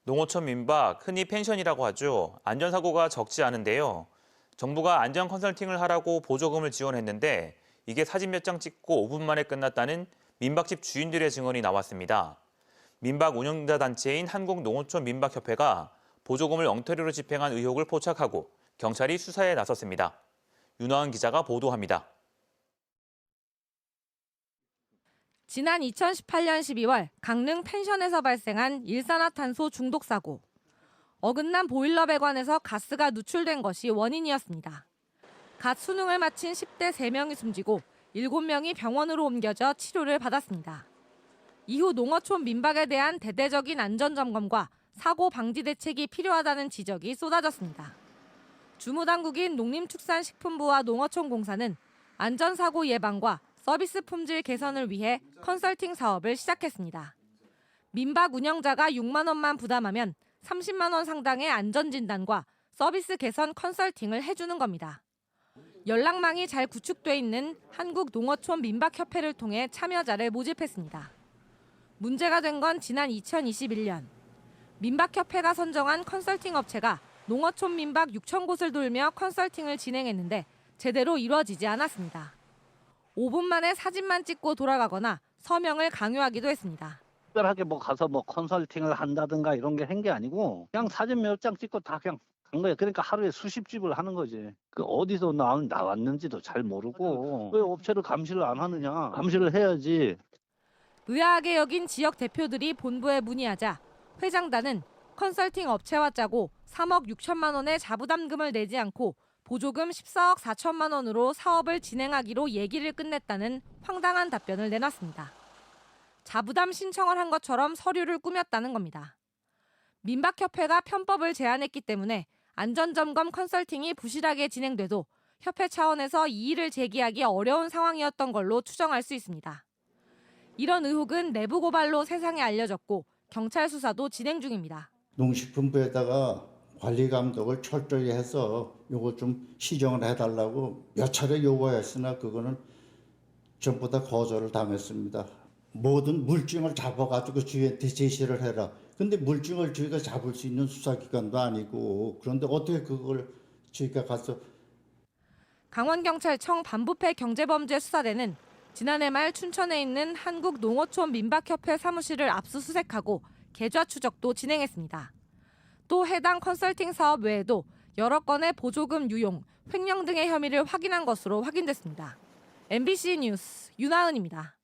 농어촌 민박, 흔히 펜션이라고 하죠. 안전사고가 적지 않은데요. 정부가 안전 컨설팅을 하라고 보조금을 지원했는데 이게 사진 몇 장 찍고 5분 만에 끝났다는 민박집 주인들의 증언이 나왔습니다. 민박 운영자 단체인 한국농어촌 민박협회가 보조금을 엉터리로 집행한 의혹을 포착하고 경찰이 수사에 나섰습니다. 윤하은 기자가 보도합니다. 지난 2018년 12월 강릉 펜션에서 발생한 일산화탄소 중독 사고. 어긋난 보일러 배관에서 가스가 누출된 것이 원인이었습니다. 갓 수능을 마친 10대 3명이 숨지고 7명이 병원으로 옮겨져 치료를 받았습니다. 이후 농어촌 민박에 대한 대대적인 안전점검과 사고 방지 대책이 필요하다는 지적이 쏟아졌습니다. 주무당국인 농림축산식품부와 농어촌공사는 안전사고 예방과 서비스 품질 개선을 위해 컨설팅 사업을 시작했습니다. 민박 운영자가 6만 원만 부담하면 30만 원 상당의 안전진단과 서비스 개선 컨설팅을 해주는 겁니다. 연락망이 잘 구축돼 있는 한국농어촌 민박협회를 통해 참여자를 모집했습니다. 문제가 된 건 지난 2021년. 민박협회가 선정한 컨설팅 업체가 농어촌 민박 6천 곳을 돌며 컨설팅을 진행했는데 제대로 이루어지지 않았습니다. 5분 만에 사진만 찍고 돌아가거나 서명을 강요하기도 했습니다. 특별하게 가서 컨설팅을 한다든가 이런 게 한 게 아니고 그냥 사진 몇 장 찍고 다 그냥 간 거예요. 그러니까 하루에 수십 집을 하는 거지. 그 어디서 나왔는지도 잘 모르고 왜 업체를 감시를 안 하느냐. 감시를 해야지. 의아하게 여긴 지역 대표들이 본부에 문의하자 회장단은 컨설팅 업체와 짜고 3억 6천만 원의 자부담금을 내지 않고 보조금 14억 4천만 원으로 사업을 진행하기로 얘기를 끝냈다는 황당한 답변을 내놨습니다. 자부담 신청을 한 것처럼 서류를 꾸몄다는 겁니다. 민박협회가 편법을 제안했기 때문에 안전점검 컨설팅이 부실하게 진행돼도 협회 차원에서 이의를 제기하기 어려운 상황이었던 걸로 추정할 수 있습니다. 이런 의혹은 내부 고발로 세상에 알려졌고 경찰 수사도 진행 중입니다. 농식품부에다가 관리 감독을 철저히 해서 요거 좀 시정을 해달라고 몇 차례 요구했으나 그거는 전부 다 거절을 당했습니다. 모든 물증을 잡아가지고 주위한테 제시를 해라. 근데 물증을 저희가 잡을 수 있는 수사기관도 아니고 그런데 어떻게 그걸 저희가 가서. 강원경찰청 반부패 경제범죄수사대는 지난해 말 춘천에 있는 한국농어촌 민박협회 사무실을 압수수색하고 계좌 추적도 진행했습니다. 또 해당 컨설팅 사업 외에도 여러 건의 보조금 유용, 횡령 등의 혐의를 확인한 것으로 확인됐습니다. MBC 뉴스 윤하은입니다.